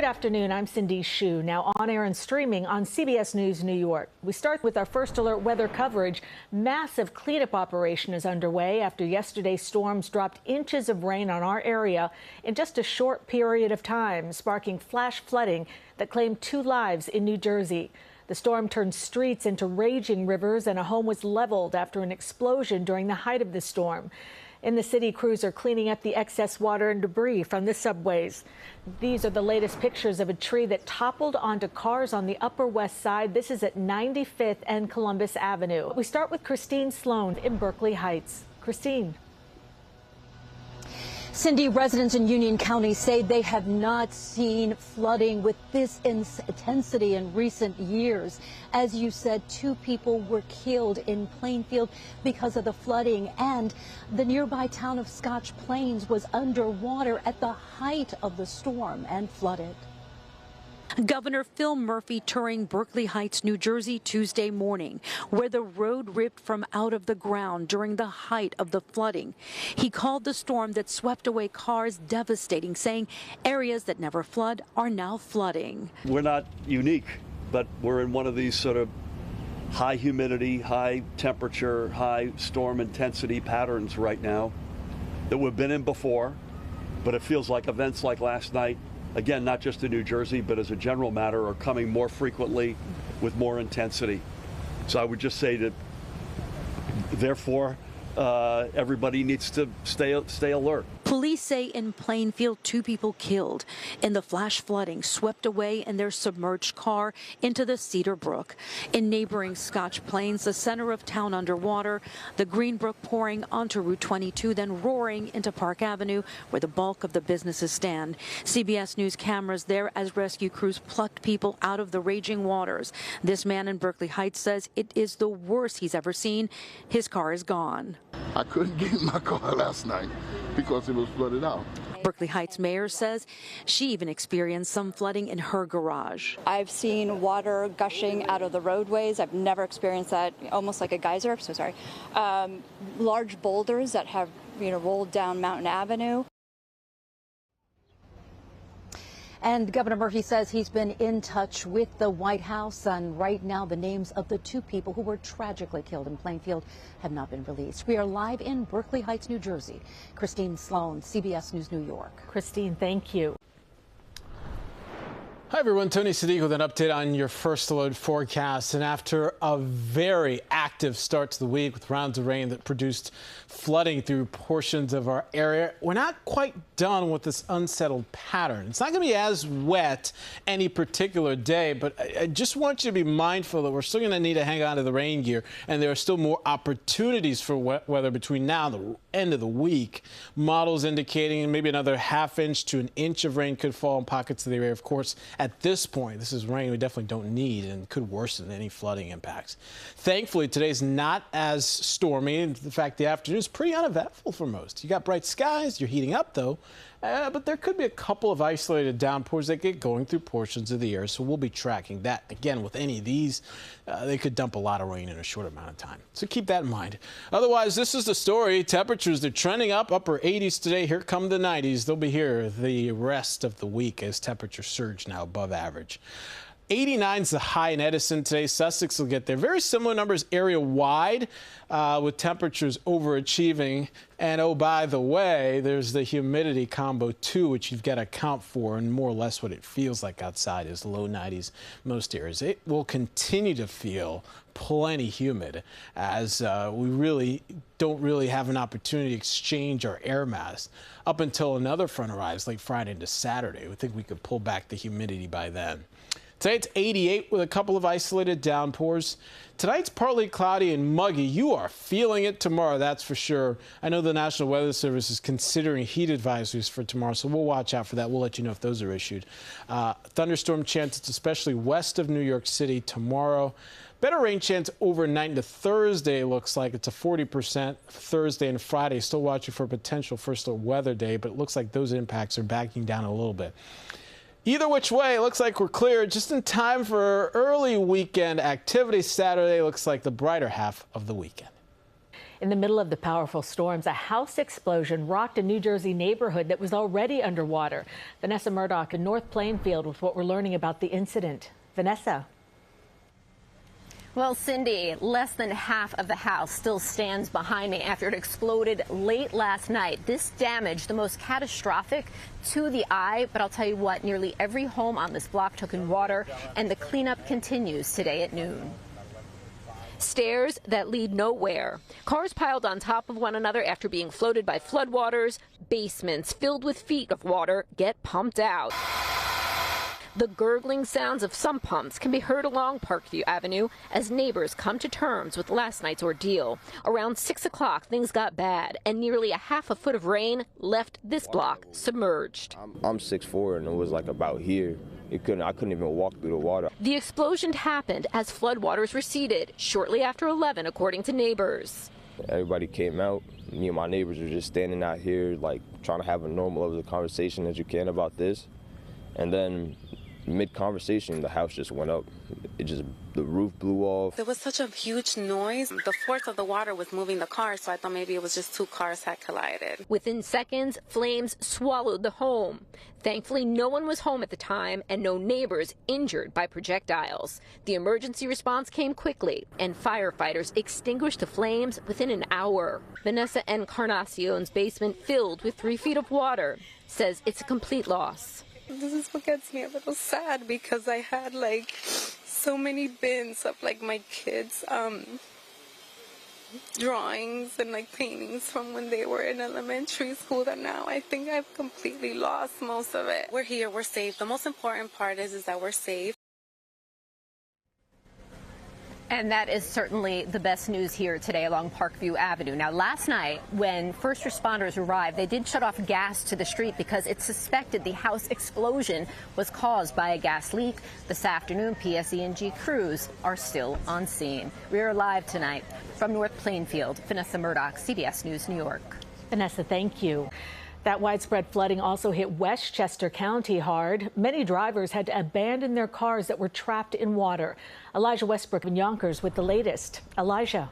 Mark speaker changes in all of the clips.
Speaker 1: afternoon, I'm Cindy Hsu, now on air and streaming on CBS News New York. We start with our first alert weather coverage. Massive cleanup operation is underway after yesterday's storms dropped inches of rain on our area in just a short period of time, sparking flash flooding that claimed 2 lives in New Jersey. The storm turned streets into raging rivers, and a home was leveled after an explosion during the height of the storm. In the city, crews are cleaning up the excess water and debris from the subways. These are the latest pictures of a tree that toppled onto cars on the Upper West Side. This is at 95th and Columbus Avenue. We start with Christine Sloan in Berkeley Heights. Christine.
Speaker 2: Cindy, residents in Union County say they have not seen flooding with this intensity in recent years. As you said, 2 people were killed in Plainfield because of the flooding, and the nearby town of Scotch Plains was underwater at the height of the storm and flooded. Governor Phil Murphy touring Berkeley Heights, New Jersey, Tuesday morning, where the road ripped from out of the ground during the height of the flooding. He called the storm that swept away cars devastating, saying areas that never flood are now flooding.
Speaker 3: We're not unique, but we're in one of these sort of high humidity, high temperature, high storm intensity patterns right now that we've been in before, but it feels like events like last night, again, not just in New Jersey, but as a general matter, are coming more frequently with more intensity. So I would just say that, therefore, everybody needs to stay alert.
Speaker 2: Police say in Plainfield, 2 people killed in the flash flooding swept away in their submerged car into the Cedar Brook. In neighboring Scotch Plains, the center of town underwater, the Green Brook pouring onto Route 22, then roaring into Park Avenue, where the bulk of the businesses stand. CBS News cameras there as rescue crews plucked people out of the raging waters. This man in Berkeley Heights says it is the worst he's ever seen. His car is gone.
Speaker 4: I couldn't get in my car last night because it was flooded out.
Speaker 2: Berkeley Heights mayor says she even experienced some flooding in her garage.
Speaker 5: I've seen water gushing out of the roadways. I've never experienced that, almost like a geyser. I'm so sorry. Large boulders that have, rolled down Mountain Avenue.
Speaker 2: And Governor Murphy says he's been in touch with the White House, and right now the names of the 2 people who were tragically killed in Plainfield have not been released. We are live in Berkeley Heights, New Jersey. Christine Sloan, CBS News New York.
Speaker 1: Christine, thank you.
Speaker 6: Hi, everyone. Tony Sadiq with an update on your first alert forecast. And after a very active start to the week with rounds of rain that produced flooding through portions of our area, we're not quite done with this unsettled pattern. It's not going to be as wet any particular day, but I just want you to be mindful that we're still going to need to hang on to the rain gear, and there are still more opportunities for wet weather between now and the end of the week. Models indicating maybe another ½ inch to an inch of rain could fall in pockets of the area. Of course, at this point, this is rain we definitely don't need and could worsen any flooding impacts. Thankfully, today's not as stormy. In fact, the afternoon is pretty uneventful for most. You got bright skies. You're heating up, though. But there could be a couple of isolated downpours that get going through portions of the area, so we'll be tracking that. Again, with any of these, they could dump a lot of rain in a short amount of time. So keep that in mind. Otherwise, this is the story. Temperatures, they're trending up, upper 80s today. Here come the 90s. They'll be here the rest of the week as temperatures surge now above average. 89 is the high in Edison today. Sussex will get there. Very similar numbers area-wide with temperatures overachieving. And, oh, by the way, there's the humidity combo, too, which you've got to account for. And more or less what it feels like outside is low 90s most areas. It will continue to feel plenty humid as we really don't have an opportunity to exchange our air mass up until another front arrives late Friday into Saturday. We think we could pull back the humidity by then. Today it's 88 with a couple of isolated downpours. Tonight's partly cloudy and muggy. You are feeling it tomorrow, that's for sure. I know the National Weather Service is considering heat advisories for tomorrow, so we'll watch out for that. We'll let you know if those are issued. Thunderstorm chances, especially west of New York City tomorrow. Better rain chance overnight into Thursday, looks like. It's a 40% Thursday and Friday. Still watching for a potential first weather day, but it looks like those impacts are backing down a little bit. Either which way, it looks like we're clear just in time for early weekend activity. Saturday looks like the brighter half of the weekend.
Speaker 1: In the middle of the powerful storms, a house explosion rocked a New Jersey neighborhood that was already underwater. Vanessa Murdoch in North Plainfield with what we're learning about the incident. Vanessa.
Speaker 7: Well, Cindy, less than half of the house still stands behind me after it exploded late last night. This damage, the most catastrophic to the eye, but I'll tell you what, nearly every home on this block took in water, and the cleanup continues today at noon. Stairs that lead nowhere. Cars piled on top of one another after being floated by floodwaters. Basements filled with feet of water get pumped out. The gurgling sounds of some pumps can be heard along Parkview Avenue as neighbors come to terms with last night's ordeal. Around 6 o'clock, things got bad, and nearly a half a foot of rain left this block submerged.
Speaker 8: I'm 6'4", and it was like about here. I couldn't even walk through the water.
Speaker 7: The explosion happened as floodwaters receded shortly after 11, according to neighbors.
Speaker 8: Everybody came out. Me and my neighbors were just standing out here, like trying to have a normal level of conversation as you can about this. And then mid-conversation, the house just went up. The roof blew off.
Speaker 9: There was such a huge noise. The force of the water was moving the car, so I thought maybe it was just two cars had collided.
Speaker 7: Within seconds, flames swallowed the home. Thankfully, no one was home at the time and no neighbors injured by projectiles. The emergency response came quickly, and firefighters extinguished the flames within an hour. Vanessa Encarnacion's basement, filled with 3 feet of water, says it's a complete loss.
Speaker 9: This is what gets me a little sad because I had like so many bins of like my kids' drawings and like paintings from when they were in elementary school that now I think I've completely lost most of it. We're here, we're safe. The most important part is that we're safe.
Speaker 7: And that is certainly the best news here today along Parkview Avenue. Now, last night, when first responders arrived, they did shut off gas to the street because it's suspected the house explosion was caused by a gas leak. This afternoon, PSE&G crews are still on scene. We are live tonight from North Plainfield. Vanessa Murdoch, CBS News, New York.
Speaker 1: Vanessa, thank you. That widespread flooding also hit Westchester County hard. Many drivers had to abandon their cars that were trapped in water. Elijah Westbrook in Yonkers with the latest. Elijah.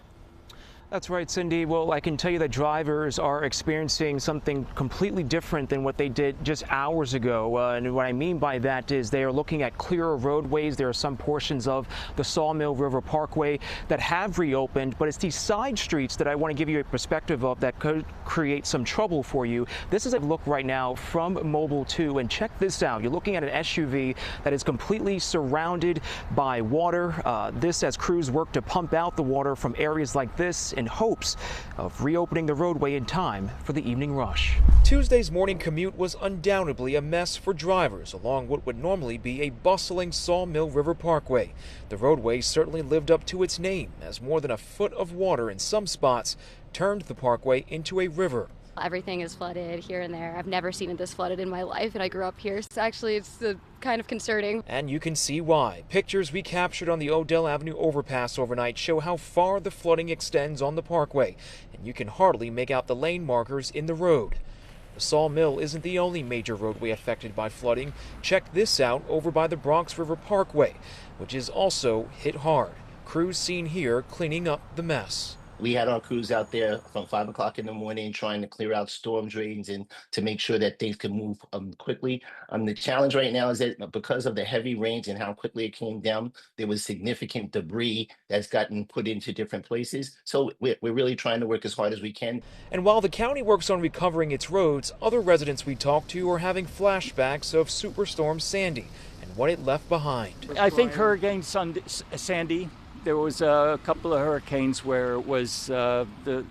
Speaker 10: That's right, Cindy. Well, I can tell you that drivers are experiencing something completely different than what they did just hours ago. And what I mean by that is they are looking at clearer roadways. There are some portions of the Sawmill River Parkway that have reopened, but it's these side streets that I want to give you a perspective of that could create some trouble for you. This is a look right now from Mobile 2, and check this out. You're looking at an SUV that is completely surrounded by water. This as crews work to pump out the water from areas like this in hopes of reopening the roadway in time for the evening rush.
Speaker 11: Tuesday's morning commute was undoubtedly a mess for drivers along what would normally be a bustling Sawmill River Parkway. The roadway certainly lived up to its name, as more than a foot of water in some spots turned the parkway into a river.
Speaker 12: Everything is flooded here and there. I've never seen it this flooded in my life, and I grew up here. So actually, it's kind of concerning.
Speaker 11: And you can see why. Pictures we captured on the Odell Avenue overpass overnight show how far the flooding extends on the parkway, and you can hardly make out the lane markers in the road. The Sawmill isn't the only major roadway affected by flooding. Check this out over by the Bronx River Parkway, which is also hit hard. Crews seen here cleaning up the mess.
Speaker 13: We had our crews out there from 5 o'clock in the morning trying to clear out storm drains and to make sure that things could move quickly. The challenge right now is that because of the heavy rains and how quickly it came down, there was significant debris that's gotten put into different places. So we're really trying to work as hard as we can.
Speaker 11: And while the county works on recovering its roads, other residents we talked to are having flashbacks of Superstorm Sandy and what it left behind.
Speaker 14: I think Hurricane Sandy, there was a couple of hurricanes where it was the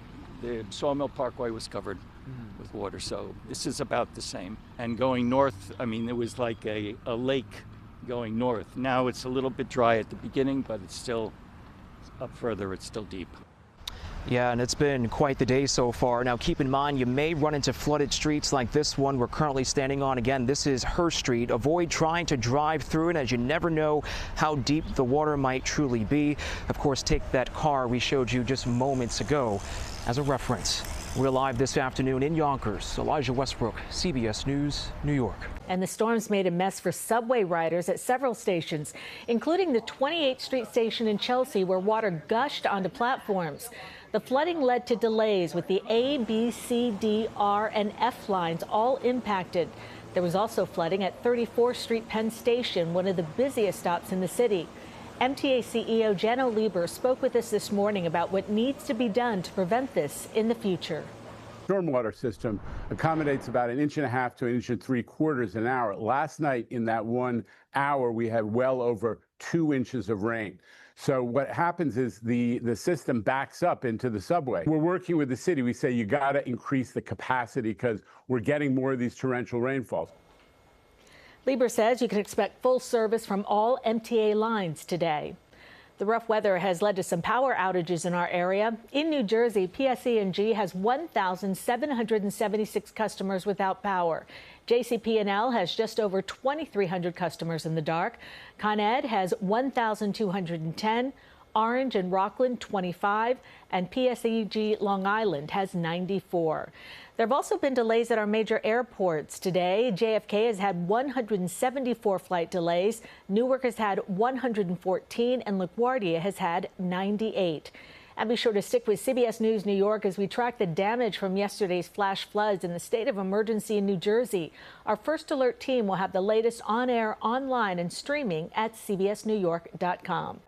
Speaker 14: Sawmill Parkway was covered with water, so this is about the same. And going north, I mean, it was like a lake going north. Now it's a little bit dry at the beginning, but it's still up further, it's still deep.
Speaker 10: Yeah, and it's been quite the day so far. Now, keep in mind, you may run into flooded streets like this one we're currently standing on. Again, this is Hurst Street. Avoid trying to drive through it, as you never know how deep the water might truly be. Of course, take that car we showed you just moments ago as a reference. We're live this afternoon in Yonkers. Elijah Westbrook, CBS News, New York.
Speaker 1: And the storms made a mess for subway riders at several stations, including the 28th Street station in Chelsea, where water gushed onto platforms. The flooding led to delays, with the A, B, C, D, R, and F lines all impacted. There was also flooding at 34th Street Penn Station, one of the busiest stops in the city. MTA CEO Jano Lieber spoke with us this morning about what needs to be done to prevent this in the future.
Speaker 15: Stormwater system accommodates about 1.5 to 1.75 inches an hour. Last night, in that 1 hour, we had well over 2 inches of rain. So what happens is the system backs up into the subway. We're working with the city. We say you got to increase the capacity because we're getting more of these torrential rainfalls.
Speaker 1: Lieber says you can expect full service from all MTA lines today. The rough weather has led to some power outages in our area. In New Jersey, PSE&G has 1,776 customers without power. JCP&L has just over 2,300 customers in the dark. Con Ed has 1,210. Orange and Rockland 25, and PSEG Long Island has 94. There have also been delays at our major airports today. JFK has had 174 flight delays. Newark has had 114, and LaGuardia has had 98. And be sure to stick with CBS News New York as we track the damage from yesterday's flash floods in the state of emergency in New Jersey. Our First Alert team will have the latest on air, online, and streaming at cbsnewyork.com.